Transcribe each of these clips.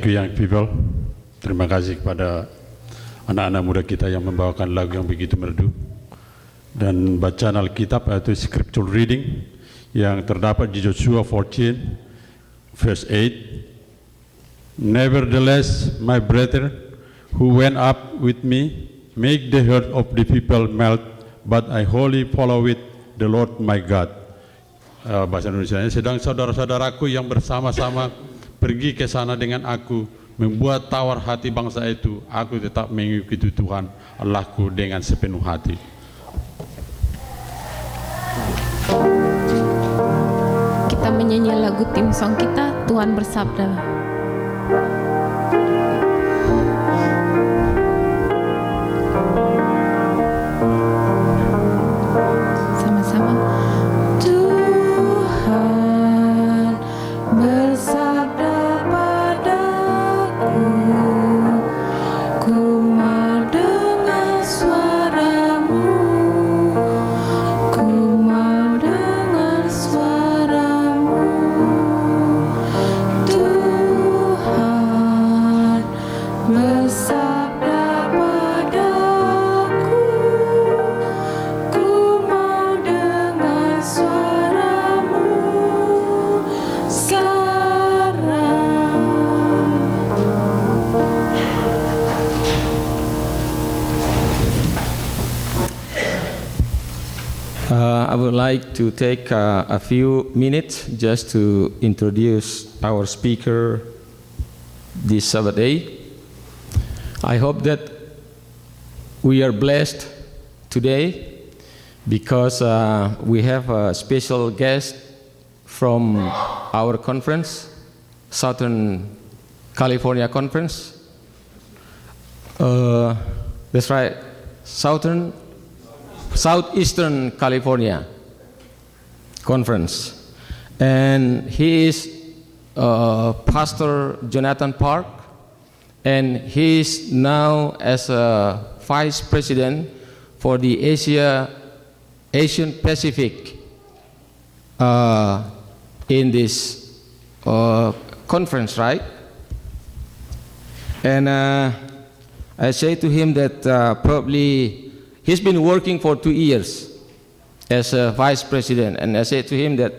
Thank you young people. Terima kasih kepada anak-anak muda kita yang membawakan lagu yang begitu merdu. Dan bacaan Alkitab yaitu scripture reading yang terdapat di Joshua 14 verse 8. Nevertheless, my brethren who went up with me make the heart of the people melt, but I wholly follow it, the Lord my God. Bahasa Indonesianya, sedang saudara-saudaraku yang bersama-sama pergi ke sana dengan aku, membuat tawar hati bangsa itu, aku tetap mengikuti Tuhan Allahku dengan sepenuh hati. Kita menyanyi lagu tim song kita, Tuhan bersabda. I would like to take a few minutes just to introduce our speaker this Sabbath day. I hope that we are blessed today because we have a special guest from our conference, Southern California Conference. That's right, Southeastern California Conference. And he is Pastor Jonathan Park, and he is now as a Vice President for the Asian Pacific in this conference, right? And I say to him that probably he's been working for 2 years as a vice president, and I said to him that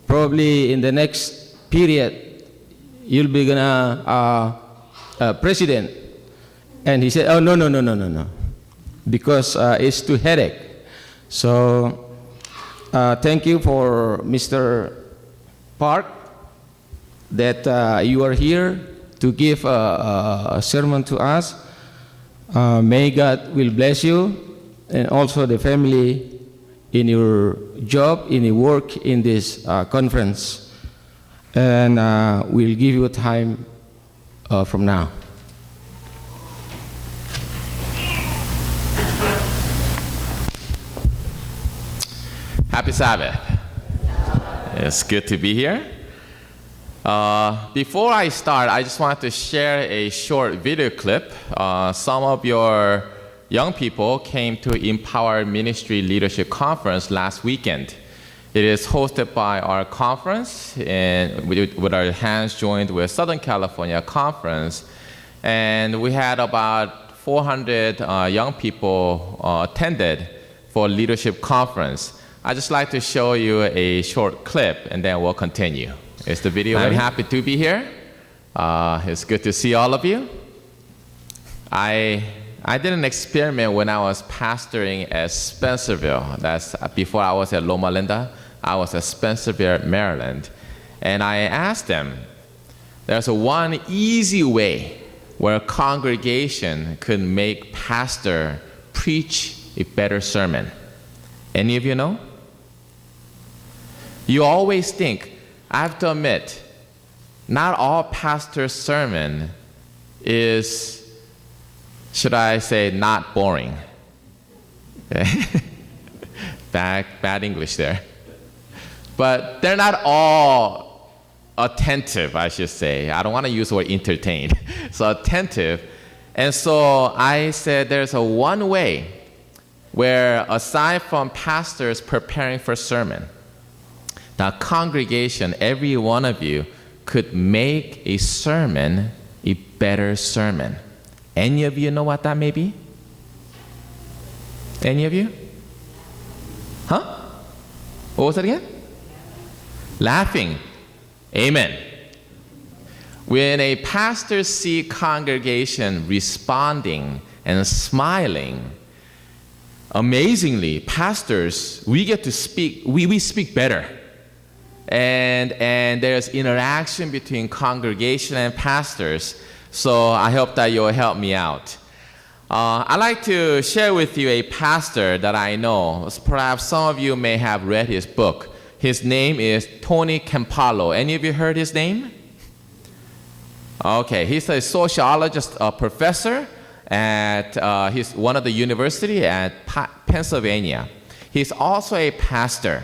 probably in the next period you'll be gonna president. And he said, "Oh no, because it's too headache." So thank you for Mr. Park that you are here to give a sermon to us. May God will bless you and also the family in your job, in your work in this conference. And we'll give you time from now. Happy Sabbath. It's good to be here. Before I start, I just want to share a short video clip. Some of your young people came to Empower Ministry Leadership Conference last weekend. It is hosted by our conference and with our hands joined with Southern California Conference. And we had about 400 young people attended for leadership conference. I'd just like to show you a short clip and then we'll continue. Is the video ready? I'm happy to be here. It's good to see all of you. I did an experiment when I was pastoring at Spencerville. That's before I was at Loma Linda. I was at Spencerville, Maryland. And I asked them, there's one easy way where a congregation could make pastor preach a better sermon. Any of you know? You always think, I have to admit, not all pastor's sermon is, should I say, not boring. Bad English there. But they're not all attentive, I should say. I don't want to use the word entertained. So attentive. And so I said there's a one way where, aside from pastors preparing for sermon, the congregation, every one of you, could make a sermon better sermon. Any of you know what that may be? Any of you? Huh? What was it again? Laughing. Amen. When a pastor sees congregation responding and smiling, amazingly, pastors, we get to speak, we speak better. And there's interaction between congregation and pastors. So I hope that you'll help me out. I'd like to share with you a pastor that I know. Perhaps some of you may have read his book. His name is Tony Campolo. Any of you heard his name? Okay, he's a sociologist, a professor at he's one of the university at Pennsylvania. He's also a pastor.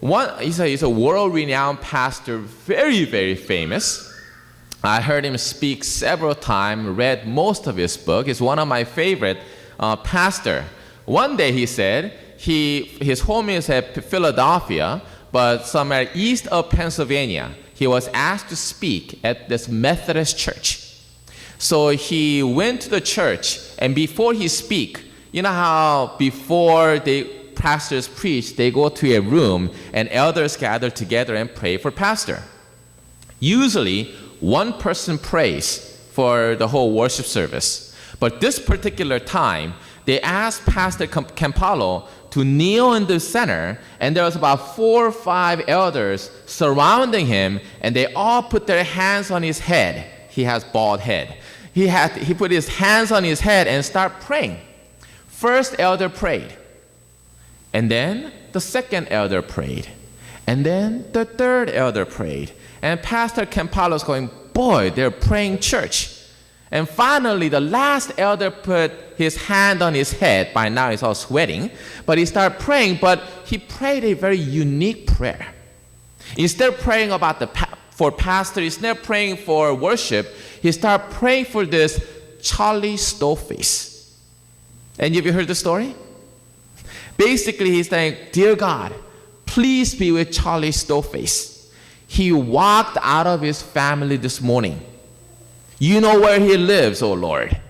He's a world-renowned pastor, very, very famous. I heard him speak several times, read most of his book. He's one of my favorite pastor. One day he said his home is at Philadelphia, but somewhere east of Pennsylvania. He was asked to speak at this Methodist church. So he went to the church, and before he speak, you know how before pastors preach, they go to a room and elders gather together and pray for pastor. Usually, one person prays for the whole worship service. But this particular time, they asked Pastor Campolo to kneel in the center, and there was about 4 or 5 elders surrounding him, and they all put their hands on his head. He has bald head. He put his hands on his head and start praying. First elder prayed, and then the second elder prayed, and then the third elder prayed. And Pastor Campolo is going, boy, they're praying church. And finally, the last elder put his hand on his head. By now, he's all sweating. But he started praying, but he prayed a very unique prayer. Instead of praying for pastor, instead of praying for worship, he started praying for this Charlie Stoveface. And have you heard the story? Basically, he's saying, dear God, please be with Charlie Stoveface. He walked out of his family this morning. You know where he lives, oh Lord.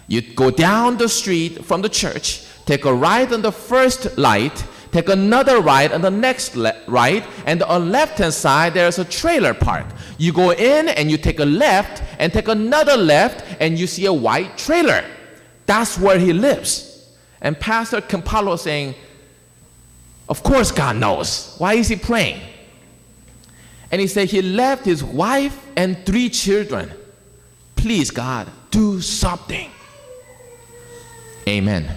You go down the street from the church, take a right on the first light, take another right on the next right, and on the left-hand side, there's a trailer park. You go in and you take a left and take another left, and you see a white trailer. That's where he lives. And Pastor Campolo is saying, of course God knows. Why is he praying? And he said he left his wife and 3 children. Please, God, do something. Amen.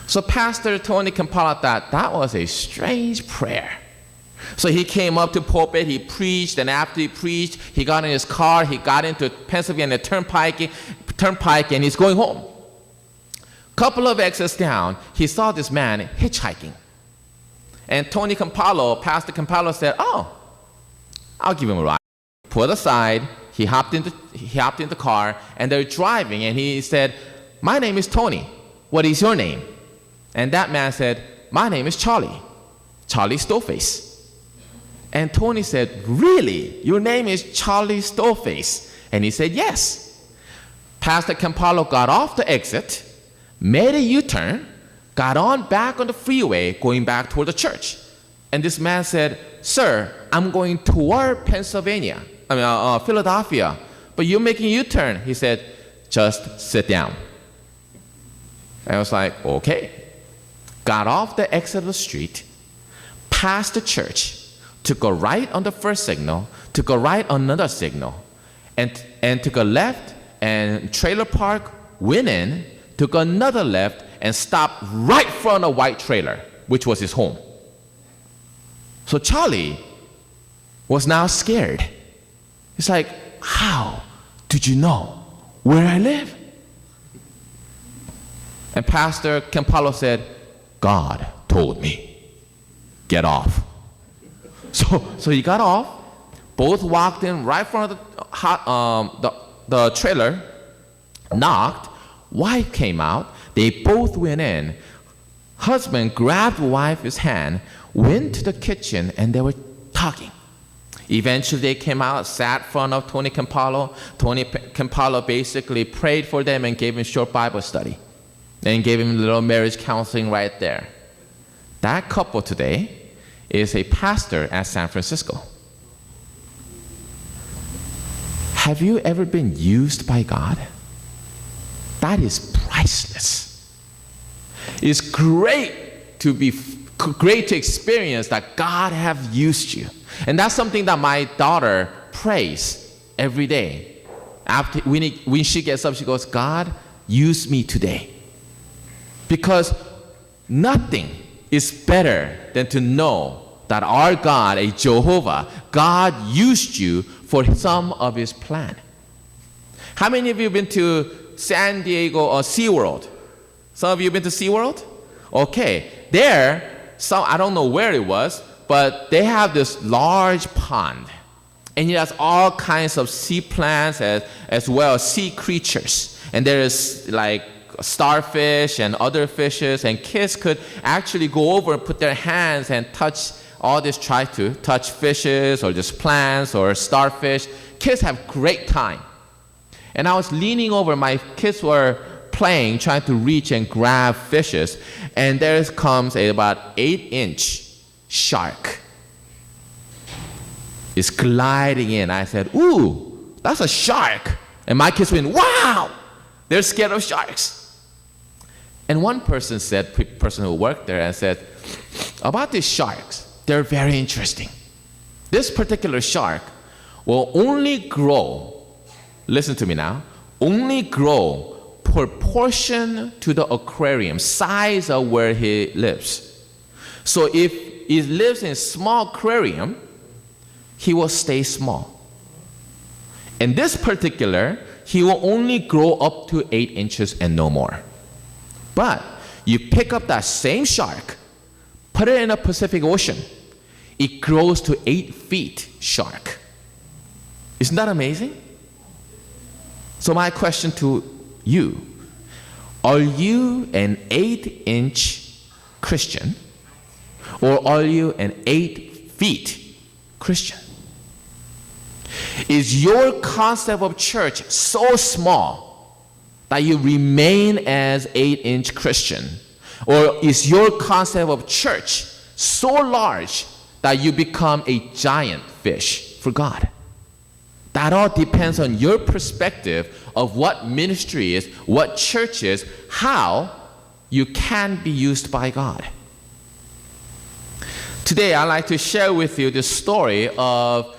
So Pastor Tony Campolo thought that was a strange prayer. So he came up to pulpit, he preached, and after he preached, he got in his car, he got into Pennsylvania Turnpike, and he's going home. Couple of exits down, he saw this man hitchhiking. And Tony Campolo, Pastor Campolo said, oh, I'll give him a ride. Put aside, he hopped in the car, and they're driving, and he said, my name is Tony. What is your name? And that man said, my name is Charlie Stoveface. And Tony said, really? Your name is Charlie Stoveface? And he said, yes. Pastor Campolo got off the exit, made a U-turn, got on back on the freeway, going back toward the church. And this man said, sir, I'm going toward Philadelphia, but you're making a U-turn. He said, just sit down. And I was like, okay. Got off the exit of the street, passed the church, took a right on the first signal, took a right on another signal, and took a left, and trailer park, went in, took another left, and stopped right in front of a white trailer, which was his home. So Charlie was now scared. He's like, how did you know where I live? And Pastor Campolo said, God told me, get off. So he got off, both walked in right in front of the trailer, knocked, wife came out, they both went in. Husband grabbed wife's hand, went to the kitchen, and they were talking. Eventually, they came out, sat in front of Tony Campolo. Tony Campolo basically prayed for them and gave him short Bible study. And gave him a little marriage counseling right there. That couple today is a pastor at San Francisco. Have you ever been used by God? That is priceless. It's great to experience that God have used you. And that's something that my daughter prays every day. When she gets up, she goes, God, use me today. Because nothing is better than to know that our God, a Jehovah, God used you for some of his plan. How many of you have been to San Diego or SeaWorld? Some of you have been to SeaWorld? Okay. There, I don't know where it was, but they have this large pond. And it has all kinds of sea plants as well as sea creatures. And there is like starfish and other fishes, and kids could actually go over and put their hands and touch try to touch fishes or just plants or starfish. Kids have great time. And I was leaning over, my kids were playing, trying to reach and grab fishes, and there comes about 8-inch shark. It's gliding in. I said, ooh, that's a shark. And my kids went, wow, they're scared of sharks. And one person who worked there, and said, about these sharks, they're very interesting. This particular shark will only grow, listen to me now, only grow proportion to the aquarium size of where he lives. So if he lives in a small aquarium, he will stay small. And this particular, he will only grow up to 8 inches and no more. But you pick up that same shark, put it in the Pacific Ocean, it grows to 8 feet shark. Isn't that amazing? So my question to you, are you an 8-inch Christian, or are you an 8 feet Christian? Is your concept of church so small that you remain as 8-inch Christian? Or is your concept of church so large that you become a giant fish for God? That all depends on your perspective of what ministry is, what church is, how you can be used by God. Today, I'd like to share with you the story of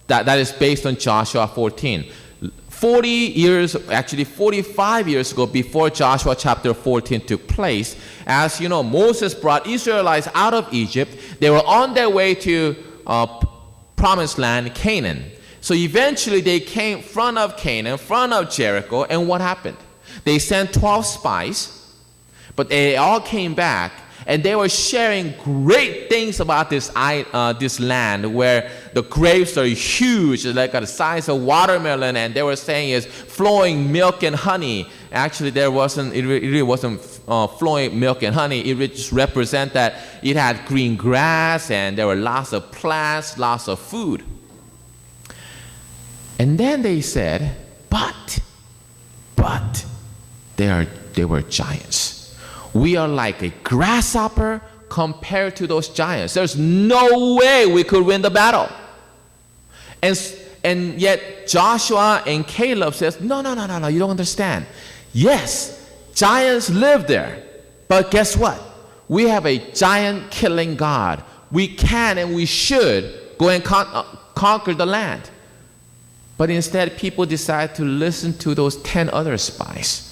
that is based on Joshua 14. 45 years ago, before Joshua chapter 14 took place, as you know, Moses brought Israelites out of Egypt. They were on their way to promised land, Canaan. So eventually they came in front of Canaan, in front of Jericho, and what happened? They sent 12 spies, but they all came back, and they were sharing great things about this land where the grapes are huge, like the size of watermelon, and they were saying it's flowing milk and honey. Actually, it really wasn't flowing milk and honey. It just represent that it had green grass, and there were lots of plants, lots of food. And then they said, but they were giants. We are like a grasshopper compared to those giants. There's no way we could win the battle. And yet Joshua and Caleb says, no, you don't understand. Yes, giants live there. But guess what? We have a giant killing God. We can and we should go and conquer the land. But instead, people decide to listen to those 10 other spies.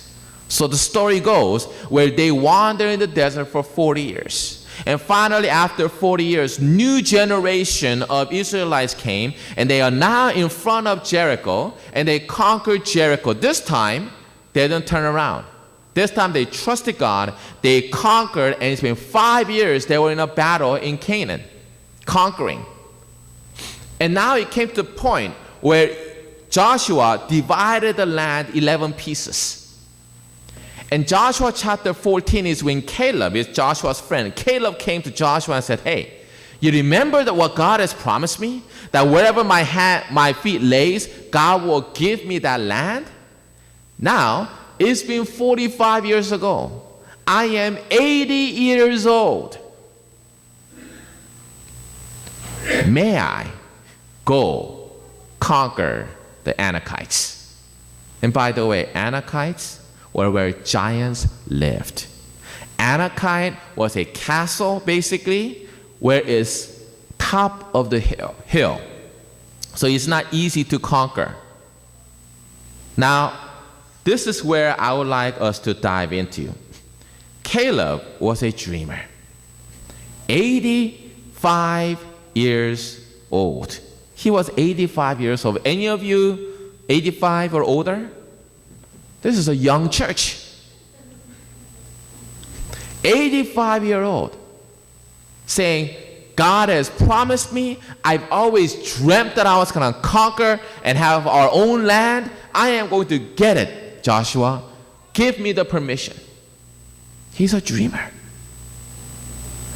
So the story goes where they wander in the desert for 40 years. And finally, after 40 years, new generation of Israelites came, and they are now in front of Jericho, and they conquered Jericho. This time, they didn't turn around. This time, they trusted God. They conquered, and it's been 5 years they were in a battle in Canaan, conquering. And now it came to the point where Joshua divided the land 11 pieces. And Joshua chapter 14 is when Caleb is Joshua's friend. Caleb came to Joshua and said, hey, You remember that what God has promised me? That wherever my feet lays, God will give me that land? Now, it's been 45 years ago. I am 80 years old. May I go conquer the Anakites? And by the way, Anakites were where giants lived. Anakite was a castle, basically, where it's top of the hill. So it's not easy to conquer. Now, this is where I would like us to dive into. Caleb was a dreamer. 85 years old. He was 85 years old. Any of you 85 or older? This is a young church. 85-year-old saying, God has promised me. I've always dreamt that I was going to conquer and have our own land. I am going to get it, Joshua. Give me the permission. He's a dreamer.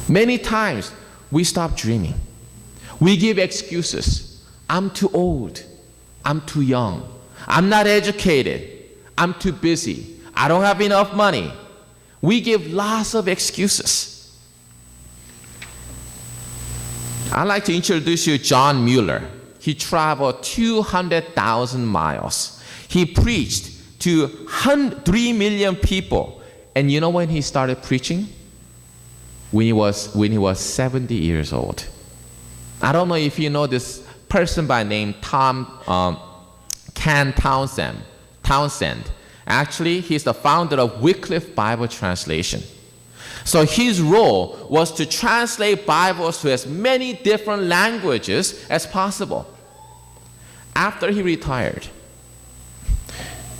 Many times we stop dreaming. We give excuses. I'm too old. I'm too young. I'm not educated. I'm too busy. I don't have enough money. We give lots of excuses. I'd like to introduce you to John Mueller. He traveled 200,000 miles. He preached to 3 million people. And you know when he started preaching? When he was 70 years old. I don't know if you know this person by name Ken Townsend. Actually, he's the founder of Wycliffe Bible Translation. So his role was to translate Bibles to as many different languages as possible. After he retired,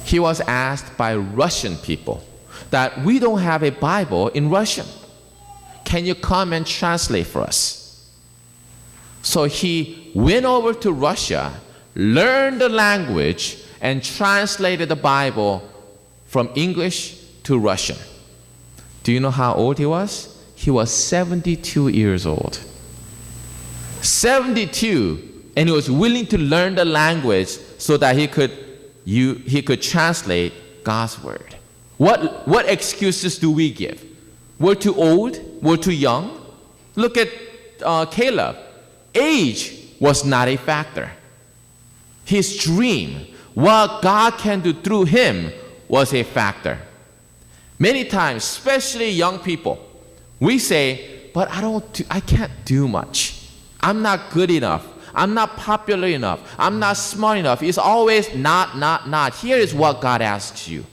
he was asked by Russian people that we don't have a Bible in Russian. Can you come and translate for us? So he went over to Russia, learned the language, and translated the Bible from English to Russian. Do you know how old he was? He was 72 years old. 72, and he was willing to learn the language so that he could translate God's word. What excuses do we give? We're too old? We're too young? Look at Caleb. Age was not a factor. His dream, what God can do through him, was a factor. Many times, especially young people, we say, but I can't do much. I'm not good enough. I'm not popular enough. I'm not smart enough. It's always not. Here is what God asks you.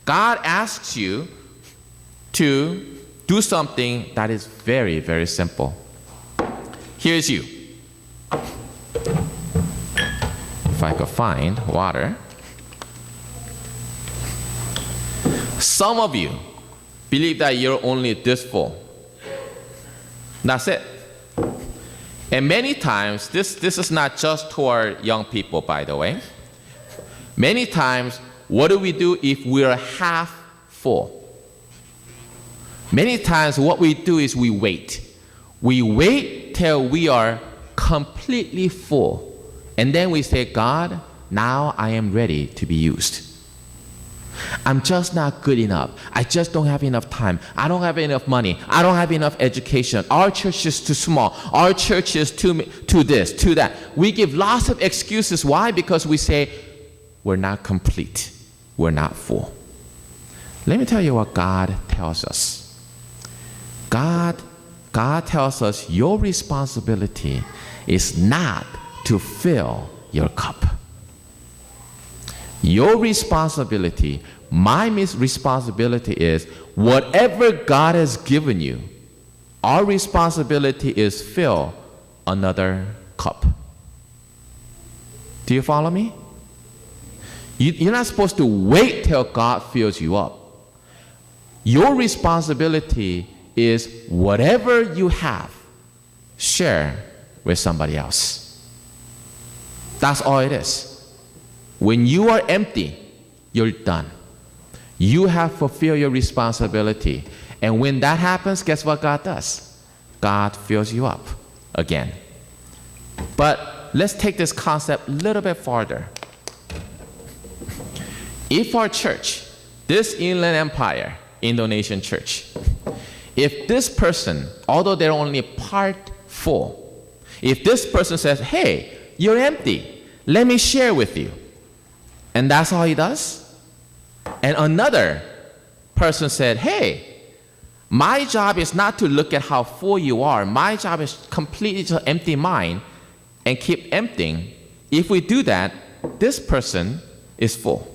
God asks you to do something that is very, very simple. Here's you. If I could find water. Some of you believe that you're only this full. That's it. And many times, this is not just toward young people, by the way. Many times, what do we do if we're half full? Many times, what we do is we wait. We wait till we are completely full. And then we say, God, now I am ready to be used. I'm just not good enough. I just don't have enough time. I don't have enough money. I don't have enough education. Our church is too small. Our church is too this, too that. We give lots of excuses. Why? Because we say, we're not complete. We're not full. Let me tell you what God tells us. God tells us your responsibility is not to fill your cup. Your responsibility, my responsibility is whatever God has given you, our responsibility is fill another cup. Do you follow me? You're not supposed to wait till God fills you up. Your responsibility is whatever you have, share with somebody else. That's all it is. When you are empty, you're done. You have fulfilled your responsibility. And when that happens, guess what God does? God fills you up. again. But let's take this concept a little bit farther. If our church, this Inland Empire Indonesian church, if this person, although they're only part full, if this person says, hey, you're empty, let me share with you, and that's all he does, and another person said, hey, my job is not to look at how full you are, my job is completely to empty mine and keep emptying. If we do that, this person is full.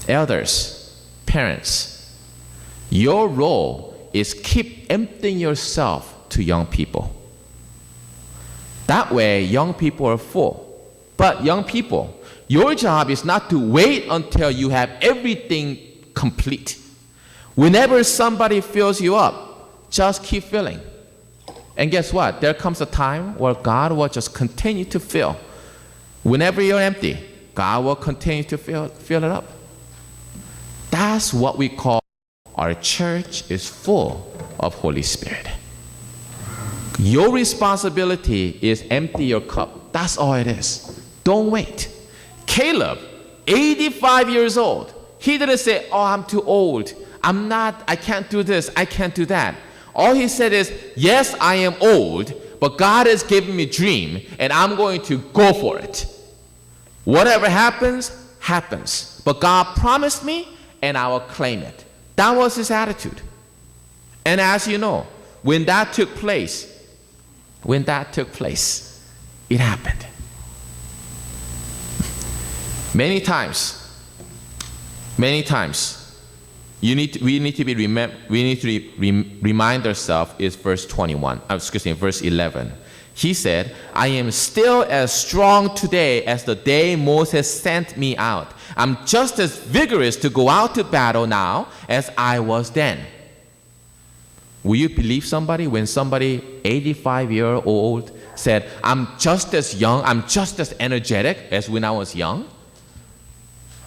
Elders, parents, your role is keep emptying yourself to young people. That way, young people are full. But young people, your job is not to wait until you have everything complete. Whenever somebody fills you up, just keep filling. And guess what? There comes a time where God will just continue to fill. Whenever you're empty, God will continue to fill it up. That's what we call our church is full of Holy Spirit. Your responsibility is empty your cup. That's all it is. Don't wait. Caleb, 85 years old, he didn't say, oh, I'm too old. I can't do this, I can't do that. All he said is, yes, I am old, but God has given me a dream, and I'm going to go for it. Whatever happens, happens. But God promised me, and I will claim it. That was his attitude. And as you know, when that took place, it happened. Many times, we need to remind ourselves is verse 11. He said, I am still as strong today as the day Moses sent me out. I'm just as vigorous to go out to battle now as I was then. Will you believe somebody when somebody 85-year-old said, I'm just as young, I'm just as energetic as when I was young?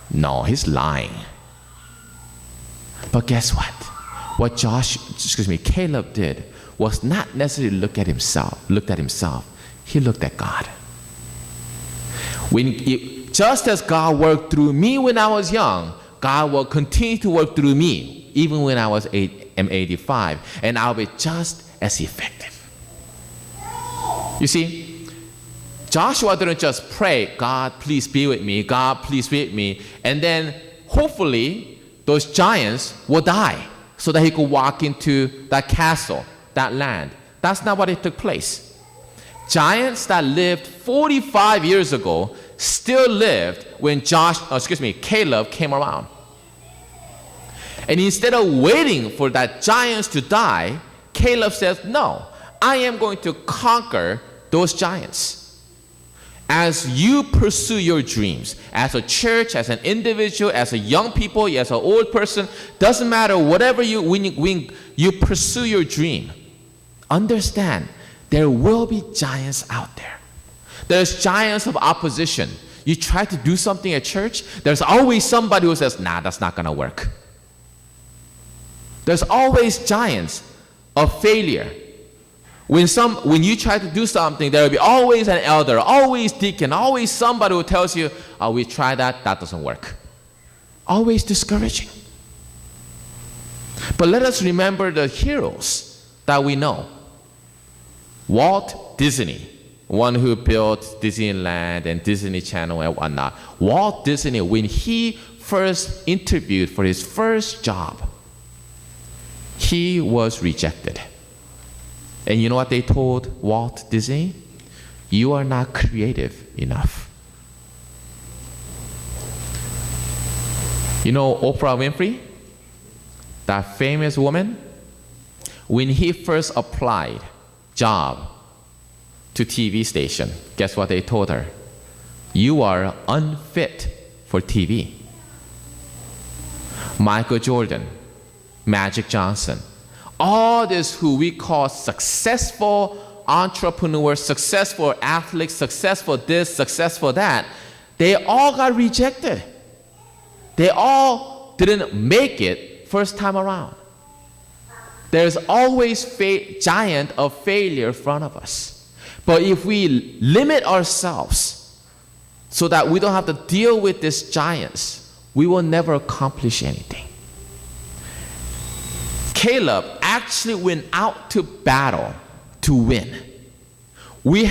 No, he's lying. But guess what? What Caleb did was not necessarily looked at himself. He looked at God. Just as God worked through me when I was young, God will continue to work through me even when I am 85, and I'll be just as effective. You see, Joshua didn't just pray, God, please be with me, God, please be with me, and then hopefully those giants will die so that he could walk into that castle, that land. That's not what it took place. Giants that lived 45 years ago still lived when Caleb came around. And instead of waiting for that giants to die, Caleb says, no, I am going to conquer those giants. As you pursue your dreams, as a church, as an individual, as a young people, as an old person, doesn't matter, whatever when you pursue your dream, understand there will be giants out there. There's giants of opposition. You try to do something at church, there's always somebody who says, nah, that's not going to work. There's always giants of failure. When you try to do something, there will be always an elder, always deacon, always somebody who tells you, oh, we tried that doesn't work. Always discouraging. But let us remember the heroes that we know. Walt Disney, one who built Disneyland and Disney Channel and whatnot. Walt Disney, when he first interviewed for his first job, he was rejected. And you know what they told Walt Disney? You are not creative enough. You know Oprah Winfrey? That famous woman? When he first applied job to TV station, guess what they told her? You are unfit for TV. Michael Jordan, Magic Johnson, all this who we call successful entrepreneurs, successful athletes, successful this, successful that, they all got rejected. They all didn't make it first time around. There's always giant of failure in front of us. But if we limit ourselves so that we don't have to deal with these giants, we will never accomplish anything. Caleb actually went out to battle to win. We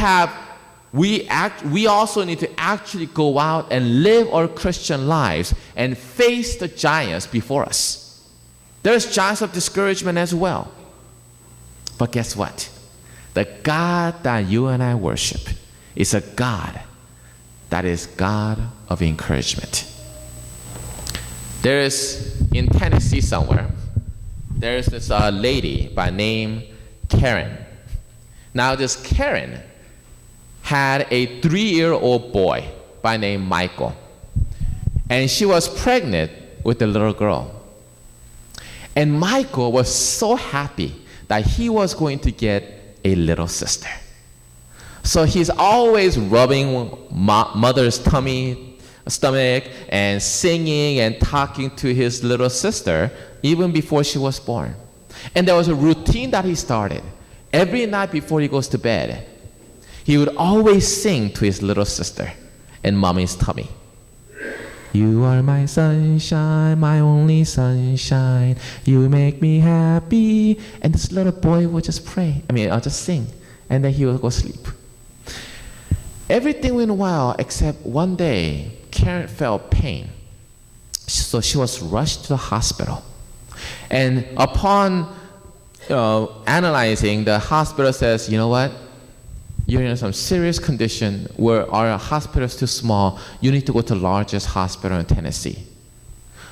also need to actually go out and live our Christian lives and face the giants before us. There's giants of discouragement as well. But guess what? The God that you and I worship is a God that is God of encouragement. There is, in Tennessee somewhere, there is this lady by name Karen. Now this Karen had a 3-year-old boy by name Michael. And she was pregnant with a little girl. And Michael was so happy that he was going to get a little sister. So he's always rubbing mother's stomach and singing and talking to his little sister even before she was born. And there was a routine that he started. Every night before he goes to bed, he would always sing to his little sister in mommy's tummy. You are my sunshine, my only sunshine. You make me happy. And this little boy would just pray. I'll just sing. And then he would go sleep. Everything went well except one day, Karen felt pain. So she was rushed to the hospital. And upon analyzing, the hospital says, you know what? You're in some serious condition where our hospital is too small. You need to go to the largest hospital in Tennessee.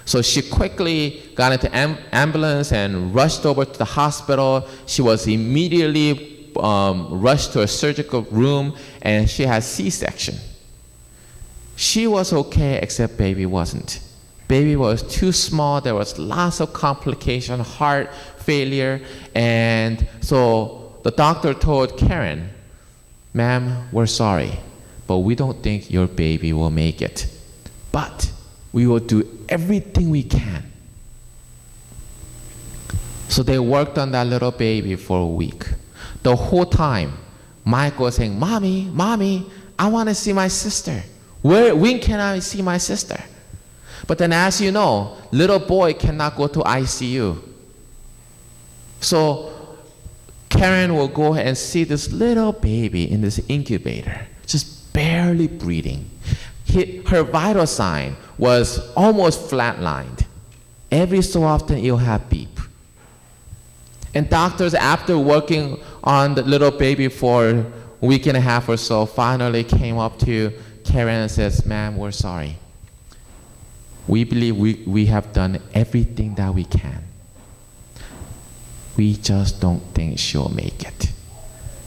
So she quickly got into ambulance and rushed over to the hospital. She was immediately rushed to a surgical room, and she had C-section. She was okay, except baby wasn't. Baby was too small. There was lots of complication, heart failure, and so the doctor told Karen, ma'am, we're sorry, but we don't think your baby will make it. But we will do everything we can. So they worked on that little baby for a week. The whole time, Michael was saying, Mommy, Mommy, I want to see my sister. When can I see my sister? But then as you know, little boy cannot go to ICU. So Karen will go and see this little baby in this incubator, just barely breathing. Her vital sign was almost flatlined. Every so often, it'll have beep. And doctors, after working on the little baby for a week and a half or so, finally came up to Karen and says, ma'am, we're sorry. We believe we have done everything that we can. We just don't think she'll make it.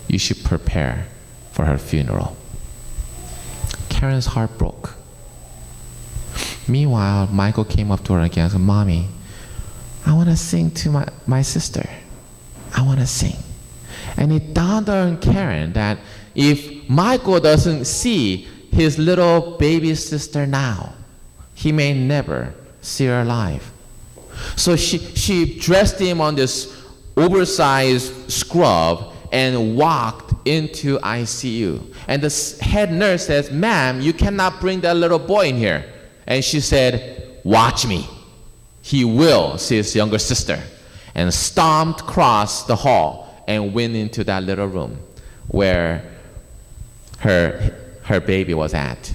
You should prepare for her funeral. Karen's heart broke. Meanwhile, Michael came up to her again and said, Mommy, I want to sing to my sister. I want to sing. And it dawned on Karen that if Michael doesn't see his little baby sister now, he may never see her alive. So she dressed him on this oversized scrub and walked into ICU. And the head nurse says, ma'am, you cannot bring that little boy in here. And she said, watch me. He will see his younger sister. And stomped across the hall and went into that little room where her baby was at.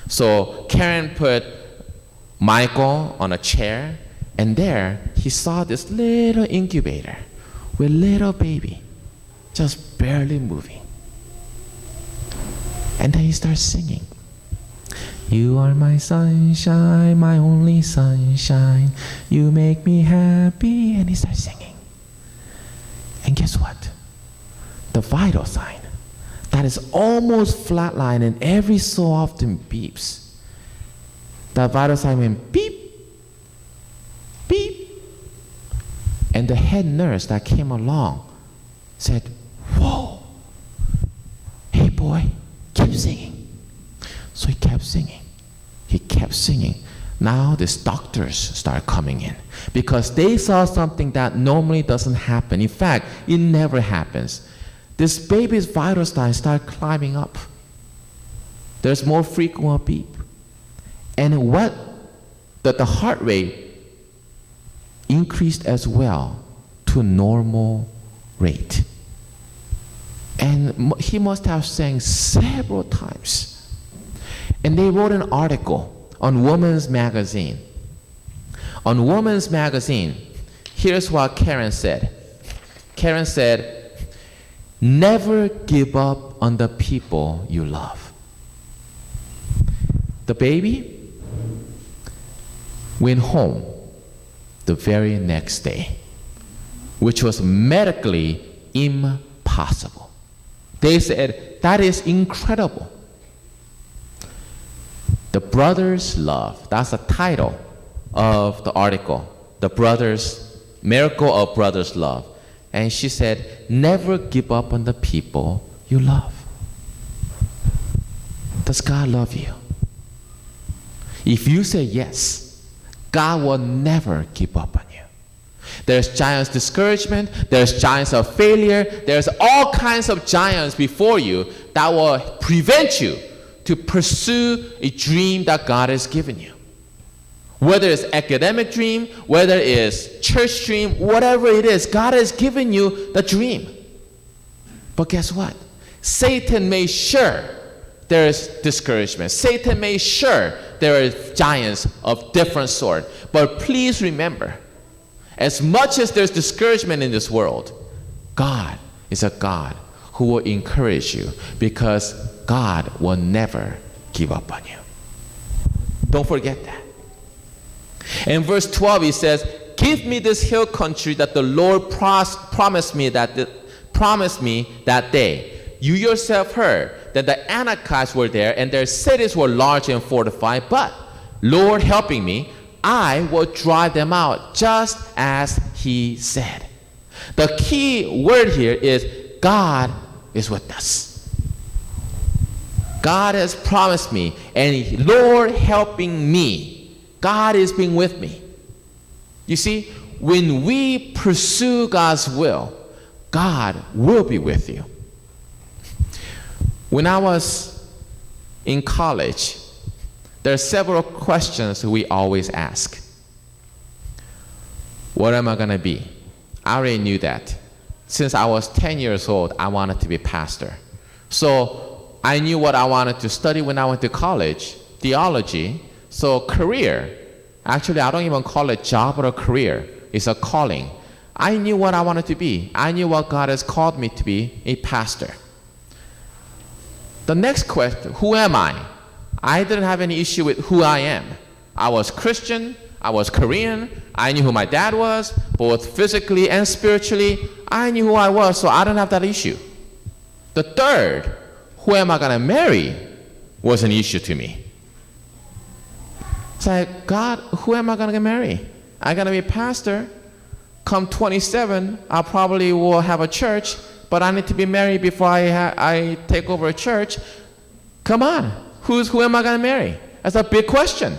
So Karen put Michael on a chair, and there he saw this little incubator with little baby just barely moving. And then he starts singing. You are my sunshine, my only sunshine. You make me happy. And he starts singing. And guess what? The vital sign that is almost flatline and every so often beeps. That vital sign went beep, beep. And the head nurse that came along said, whoa, hey boy, keep singing. So he kept singing. He kept singing. Now these doctors start coming in because they saw something that normally doesn't happen. In fact, it never happens. This baby's vital signs start climbing up. There's more frequent beat. And the heart rate increased as well to a normal rate. And he must have sang several times. And they wrote an article on Woman's Magazine. On Woman's Magazine, here's what Karen said. Karen said, "Never give up on the people you love." The baby went home the very next day, which was medically impossible. They said, "That is incredible." The Brothers' Love, that's the title of the article. The Miracle of Brothers' Love. And she said, never give up on the people you love. Does God love you? If you say yes, God will never give up on you. There's giants of discouragement, there's giants of failure, there's all kinds of giants before you that will prevent you to pursue a dream that God has given you. Whether it's academic dream, whether it's church dream, whatever it is, God has given you the dream. But guess what? Satan made sure there is discouragement. Satan made sure there are giants of different sort. But please remember, as much as there's discouragement in this world, God is a God who will encourage you because God will never give up on you. Don't forget that. In verse 12, he says, "Give me this hill country that the Lord promised me that day. You yourself heard that the Anakites were there and their cities were large and fortified, but Lord helping me, I will drive them out just as he said." The key word here is God is with us. God has promised me, and Lord helping me, God is being with me. You see, when we pursue God's will, God will be with you. When I was in college, there are several questions we always ask. What am I going to be? I already knew that. Since I was 10 years old, I wanted to be a pastor. So I knew what I wanted to study when I went to college, theology. So career, actually I don't even call it job or a career, it's a calling. I knew what I wanted to be. I knew what God has called me to be, a pastor. The next question, who am I? I didn't have any issue with who I am. I was Christian, I was Korean, I knew who my dad was, both physically and spiritually. I knew who I was, so I didn't have that issue. The third, who am I going to marry, was an issue to me. It's like, God, who am I going to marry? I'm going to be a pastor. Come 27, I probably will have a church, but I need to be married before I take over a church. Come on, who am I going to marry? That's a big question.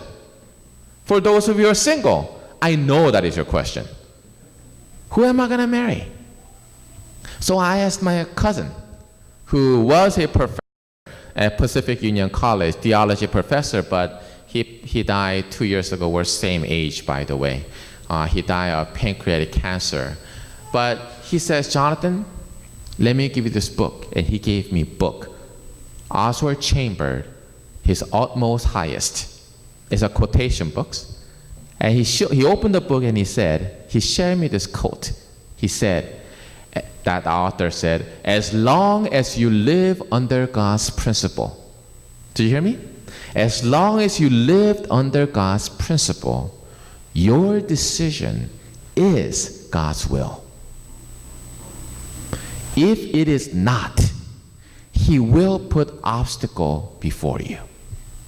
For those of you who are single, I know that is your question. Who am I going to marry? So I asked my cousin, who was a professor at Pacific Union College, theology professor, but he died 2 years ago. We're same age, by the way. He died of pancreatic cancer. But he says, "Jonathan, let me give you this book." And he gave me a book. Oswald Chambers, His Utmost Highest. It's a quotation book. And he opened the book and he shared me this quote. He said, that the author said, "As long as you live under God's principle." Do you hear me? As long as you lived under God's principle, your decision is God's will. If it is not, He will put obstacle before you.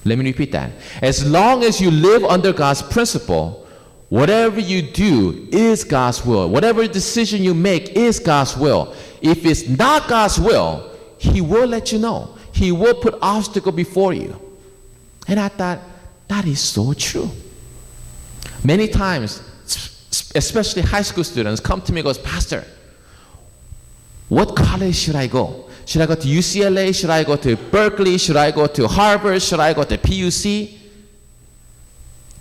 Let me repeat that. As long as you live under God's principle, whatever you do is God's will. Whatever decision you make is God's will. If it's not God's will, He will let you know. He will put obstacle before you. And I thought, that is so true. Many times, especially high school students, come to me and goes, Pastor, what college should I go? Should I go to UCLA? Should I go to Berkeley? Should I go to Harvard? Should I go to PUC?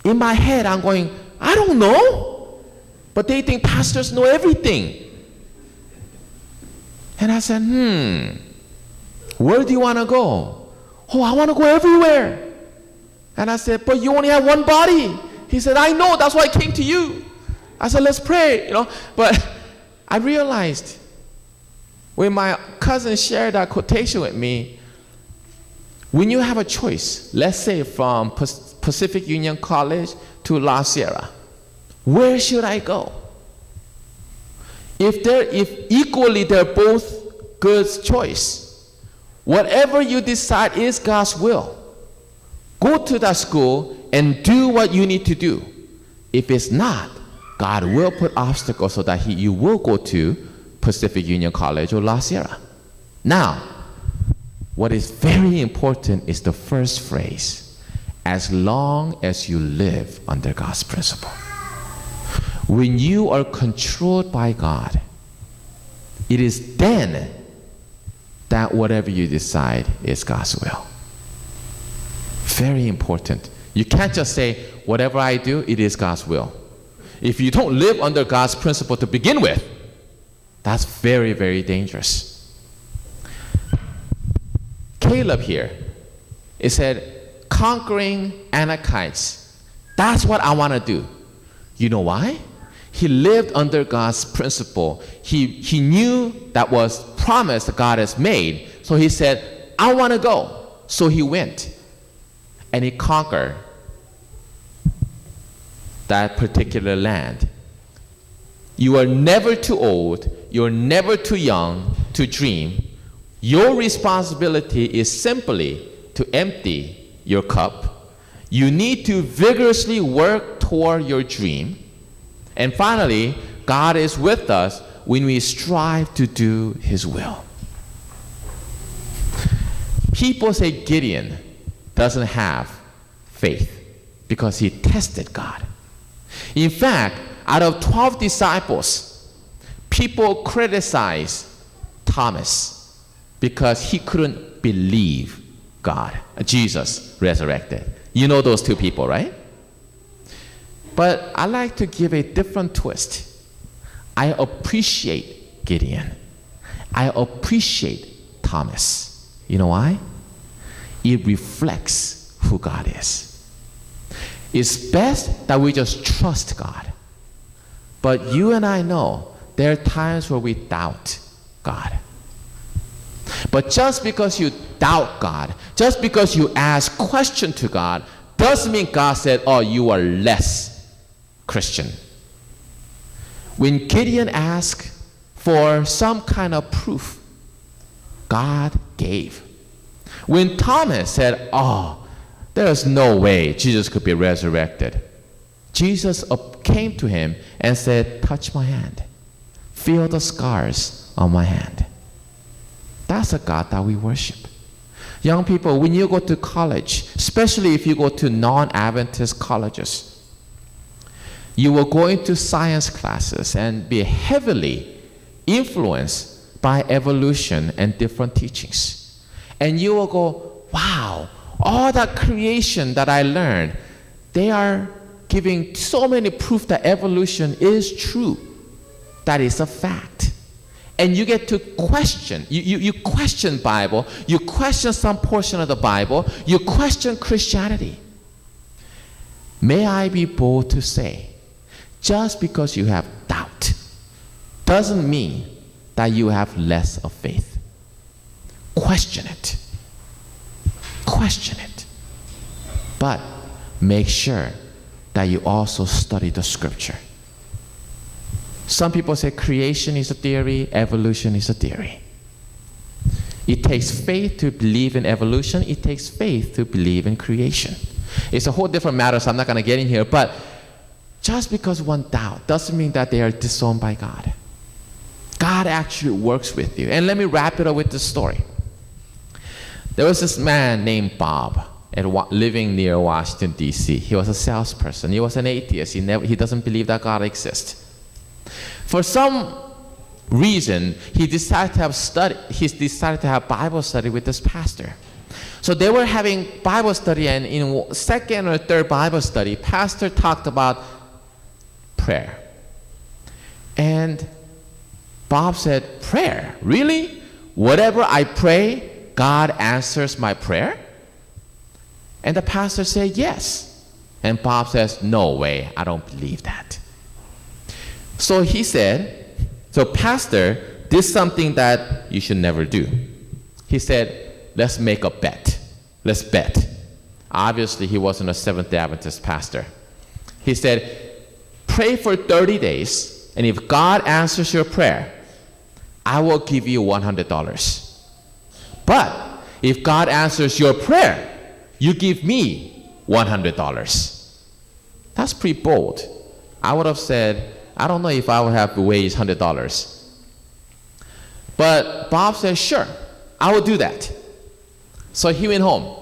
In my head, I'm going, I don't know. But they think pastors know everything. And I said, where do you want to go? Oh, I want to go everywhere. And I said, but you only have one body. He said, I know, that's why I came to you. I said, let's pray, But I realized when my cousin shared that quotation with me, when you have a choice, let's say from Pacific Union College to La Sierra, where should I go? If equally they're both good choice, whatever you decide is God's will. Go to that school and do what you need to do. If it's not, God will put obstacles so that you will go to Pacific Union College or La Sierra. Now, what is very important is the first phrase, as long as you live under God's principle. When you are controlled by God, it is then that whatever you decide is God's will. Very important. You can't just say, whatever I do, it is God's will. If you don't live under God's principle to begin with, that's very, very dangerous. Caleb here, it said, conquering Anakites. That's what I want to do. You know why? He lived under God's principle. He knew that was promise that God has made. So he said, I want to go. So he went. And he conquered that particular land. You are never too old. You're never too young to dream. Your responsibility is simply to empty your cup. You need to vigorously work toward your dream. And finally, God is with us when we strive to do His will. People say Gideon doesn't have faith because he tested God. In fact, out of 12 disciples, people criticized Thomas because he couldn't believe God, Jesus resurrected. You know those two people, right? But I like to give a different twist. I appreciate Gideon. I appreciate Thomas. You know why? It reflects who God is. It's best that we just trust God. But you and I know there are times where we doubt God. But just because you doubt God, just because you ask questions to God, doesn't mean God said, oh, you are less Christian. When Gideon asked for some kind of proof, God gave. When Thomas said, oh, there is no way Jesus could be resurrected, Jesus came to him and said, touch my hand. Feel the scars on my hand. That's a God that we worship. Young people, when you go to college, especially if you go to non-Adventist colleges, you will go into science classes and be heavily influenced by evolution and different teachings. And you will go, wow, all that creation that I learned, they are giving so many proof that evolution is true. That is a fact. And you get to question. You question Bible. You question some portion of the Bible. You question Christianity. May I be bold to say, just because you have doubt doesn't mean that you have less of faith. Question it. Question it. But make sure that you also study the scripture. Some people say creation is a theory, evolution is a theory. It takes faith to believe in evolution. It takes faith to believe in creation. It's a whole different matter, so I'm not going to get in here. But just because one doubt doesn't mean that they are disowned by God. God actually works with you. And let me wrap it up with this story. There was this man named Bob. living near Washington, D.C. He was a salesperson. He was an atheist. He doesn't believe that God exists. For some reason, he decided to have Bible study with this pastor. So they were having Bible study, and in second or third Bible study, pastor talked about prayer. And Bob said, prayer? Really? Whatever I pray, God answers my prayer? And the pastor said, yes. And Bob says, no way, I don't believe that. So he said, so pastor did something that you should never do. He said, let's make a bet. Let's bet. Obviously, he wasn't a Seventh-day Adventist pastor. He said, pray for 30 days, and if God answers your prayer, I will give you $100. But if God answers your prayer, you give me $100. That's pretty bold. I would have said, I don't know if I would have waived $100. But Bob said, sure, I will do that. So he went home.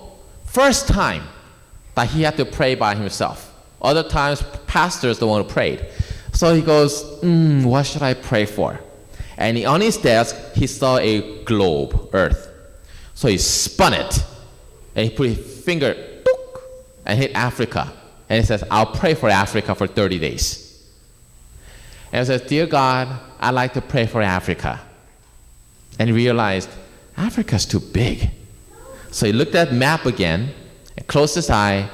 First time that he had to pray by himself. Other times, pastors the one who prayed. So he goes, what should I pray for? And on his desk, he saw a globe, Earth. So he spun it, and he put his finger, and hit Africa. And he says, I'll pray for Africa for 30 days. And he says, dear God, I'd like to pray for Africa. And he realized, Africa's too big. So he looked at the map again, and closed his eye,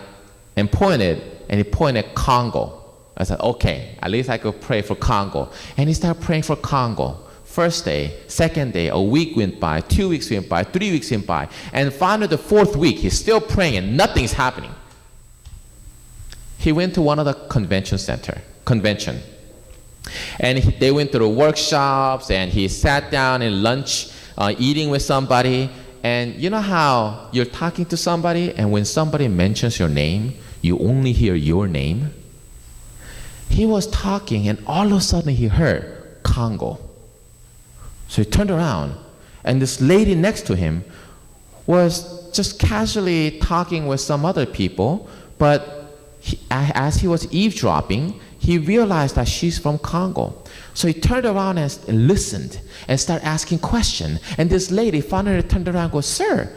and he pointed Congo. I said, okay, at least I could pray for Congo. And he started praying for Congo. First day, second day, a week went by, 2 weeks went by, 3 weeks went by, and finally the fourth week, he's still praying and nothing's happening. He went to one of the convention. And they went through workshops, and he sat down in lunch, eating with somebody. And you know how you're talking to somebody, and when somebody mentions your name, you only hear your name? He was talking, and all of a sudden he heard Congo. So he turned around, and this lady next to him was just casually talking with some other people, but as he was eavesdropping, he realized that she's from Congo. So he turned around and listened and started asking questions. And this lady finally turned around and goes, sir,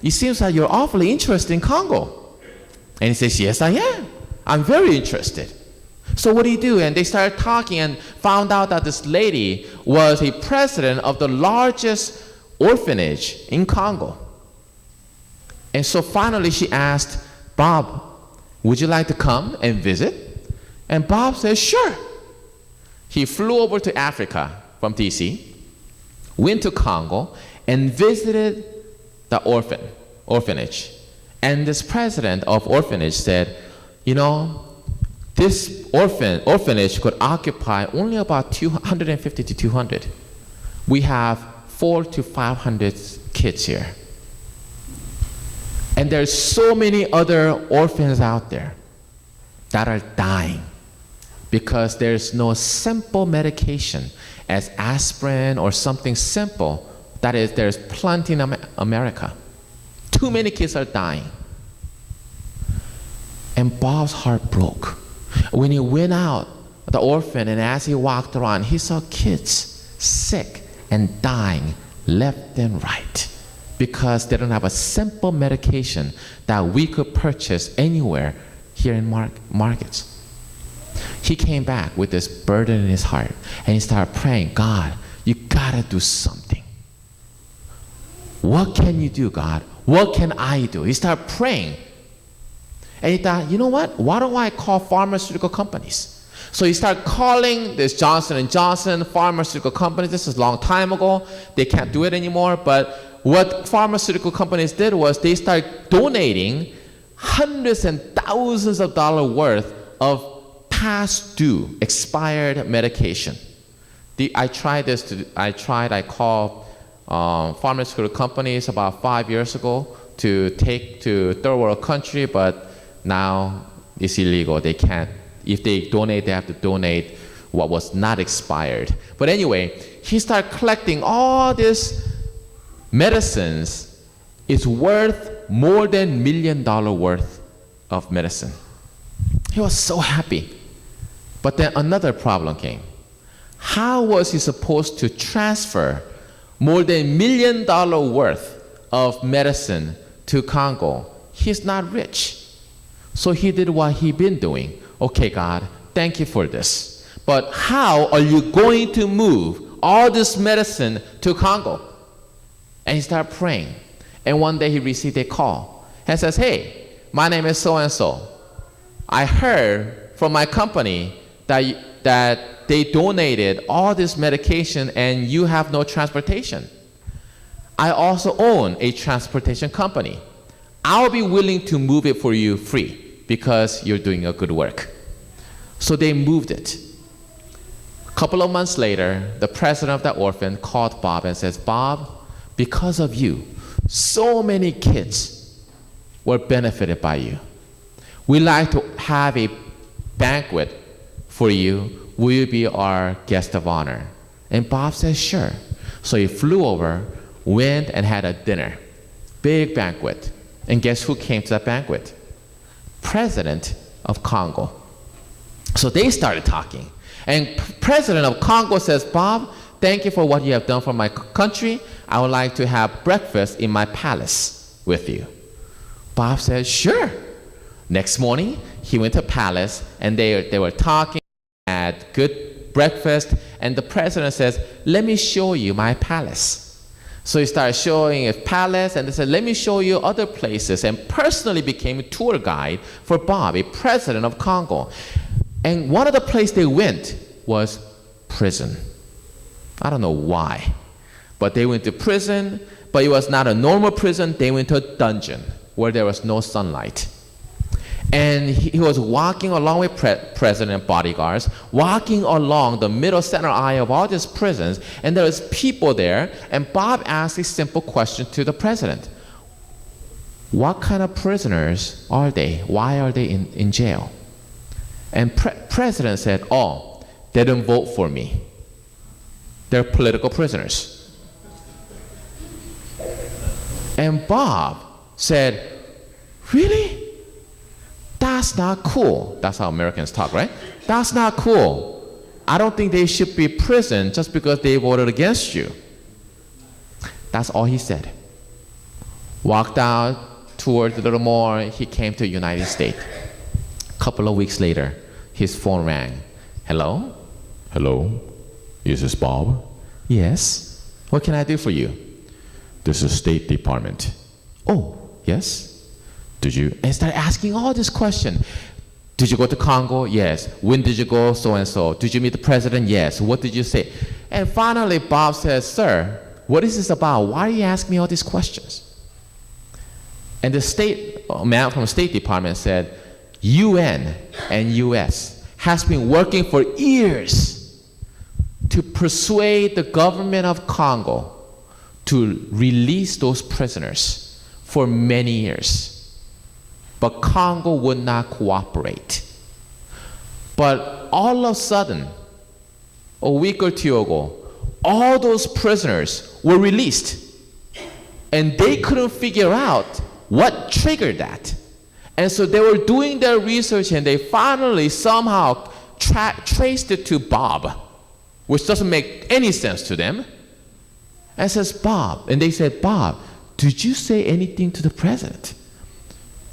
it seems that you're awfully interested in Congo. And he says, yes, I am. I'm very interested. So what do you do? And they started talking and found out that this lady was a president of the largest orphanage in Congo. And so finally she asked, Bob, would you like to come and visit? And Bob said, sure. He flew over to Africa from DC, went to Congo, and visited the orphanage. And this president of orphanage said, you know, this orphanage could occupy only about 150 to 200. We have 400 to 500 kids here. And there's so many other orphans out there that are dying because there's no simple medication as aspirin or something simple. That is, there's plenty in America. Too many kids are dying. And Bob's heart broke. When he went out, the orphan, and as he walked around, he saw kids sick and dying left and right because they don't have a simple medication that we could purchase anywhere here in markets. He came back with this burden in his heart, and he started praying, God, you gotta do something. What can you do, God? What can I do? He started praying. And he thought, you know what? Why don't I call pharmaceutical companies? So he started calling this Johnson & Johnson pharmaceutical companies. This is a long time ago. They can't do it anymore. But what pharmaceutical companies did was they started donating hundreds and thousands of dollars worth of past due, expired medication. I called pharmaceutical companies about 5 years ago to take to third world country, but now it's illegal. They can't. If they donate, they have to donate what was not expired. But anyway, he started collecting all these medicines. It's worth more than $1 million worth of medicine. He was so happy. But then another problem came. How was he supposed to transfer more than $1 million worth of medicine to Congo? He's not rich. So he did what he'd been doing. Okay, God, thank you for this. But how are you going to move all this medicine to Congo? And he started praying. And one day he received a call and says, hey, my name is so-and-so. I heard from my company that they donated all this medication and you have no transportation. I also own a transportation company. I'll be willing to move it for you free because you're doing a good work. So they moved it. A couple of months later, the president of that orphan called Bob and says, Bob, because of you, so many kids were benefited by you. We'd like to have a banquet for you. Will you be our guest of honor? And Bob says, sure. So he flew over, went and had a dinner, big banquet. And guess who came to that banquet? President of Congo. So they started talking. And President of Congo says, Bob, thank you for what you have done for my country. I would like to have breakfast in my palace with you. Bob says, sure. Next morning, he went to palace and they were talking, had good breakfast, and the president says, let me show you my palace. So he started showing his palace, and they said, let me show you other places, and personally became a tour guide for Bob, a president of Congo. And one of the places they went was prison. I don't know why, but they went to prison, but it was not a normal prison. They went to a dungeon where there was no sunlight. And he was walking along with president and bodyguards, walking along the middle center aisle of all these prisons, and there was people there, and Bob asked a simple question to the president. What kind of prisoners are they? Why are they in jail? And president said, oh, they didn't vote for me. They're political prisoners. And Bob said, really? That's not cool. That's how Americans talk, right? That's not cool. I don't think they should be imprisoned just because they voted against you. That's all he said. Walked out towards a little more, he came to the United States. A couple of weeks later, his phone rang. Hello? Hello, is this Bob? Yes. What can I do for you? This is State Department. Oh, yes. Did you? And started asking all this question. Did you go to Congo? Yes. When did you go? So and so. Did you meet the president? Yes. What did you say? And finally, Bob says, sir, what is this about? Why are you asking me all these questions? And the man from the State Department said, UN and US has been working for years to persuade the government of Congo to release those prisoners for many years. But Congo would not cooperate. But all of a sudden, a week or two ago, all those prisoners were released. And they couldn't figure out what triggered that. And so they were doing their research, and they finally somehow traced it to Bob, which doesn't make any sense to them. And says, Bob, and they said, Bob, did you say anything to the president?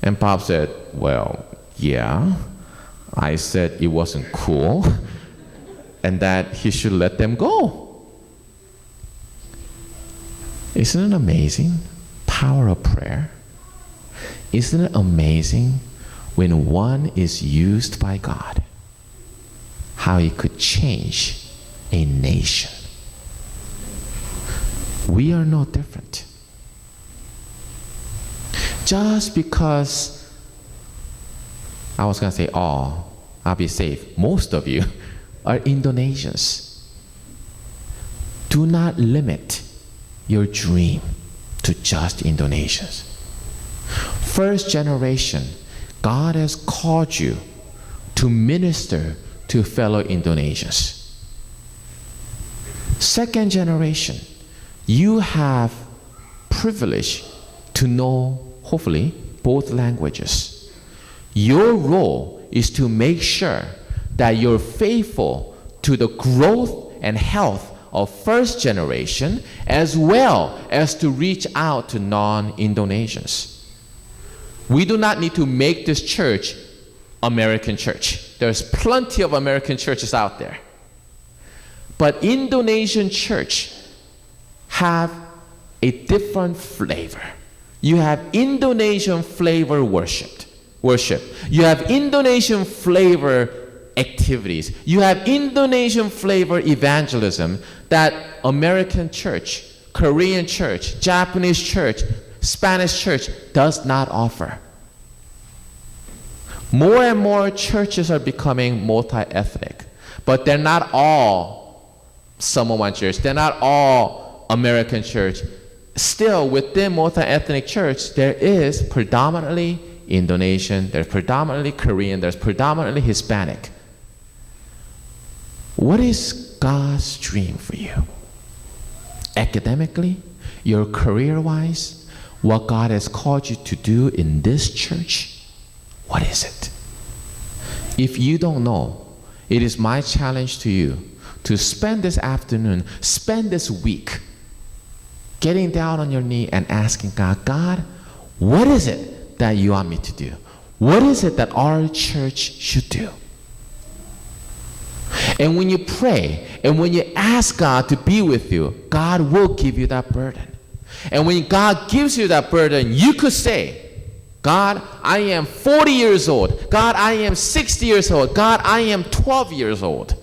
And Bob said, well, yeah. I said it wasn't cool and that he should let them go. Isn't it amazing? Power of prayer. Isn't it amazing when one is used by God, how he could change a nation? We are no different. Just because, I was going to say all, I'll be safe. Most of you are Indonesians. Do not limit your dream to just Indonesians. First generation, God has called you to minister to fellow Indonesians. Second generation, you have privilege to know hopefully, both languages. Your role is to make sure that you're faithful to the growth and health of first generation, as well as to reach out to non-Indonesians. We do not need to make this church American church. There's plenty of American churches out there. But Indonesian church have a different flavor. You have Indonesian flavor worship. You have Indonesian flavor activities. You have Indonesian flavor evangelism that American church, Korean church, Japanese church, Spanish church does not offer. More and more churches are becoming multi-ethnic, but they're not all Samoan church. They're not all American church. Still, within multi-ethnic church, there is predominantly Indonesian, there's predominantly Korean, there's predominantly Hispanic. What is God's dream for you? Academically, your career-wise, what God has called you to do in this church, what is it? If you don't know, it is my challenge to you to spend this afternoon, spend this week, getting down on your knee and asking God, God, what is it that you want me to do? What is it that our church should do? And when you pray and when you ask God to be with you, God will give you that burden. And when God gives you that burden, you could say, God, I am 40 years old. God, I am 60 years old. God, I am 12 years old.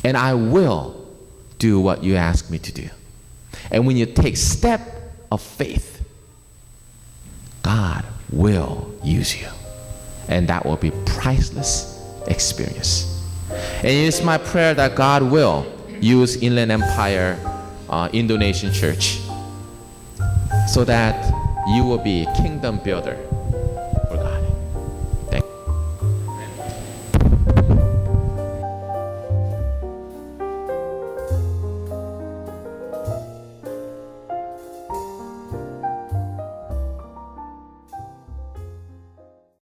And I will do what you ask me to do. And when you take step of faith, God will use you. And that will be priceless experience. And it's my prayer that God will use Inland Empire Indonesian Church so that you will be a kingdom builder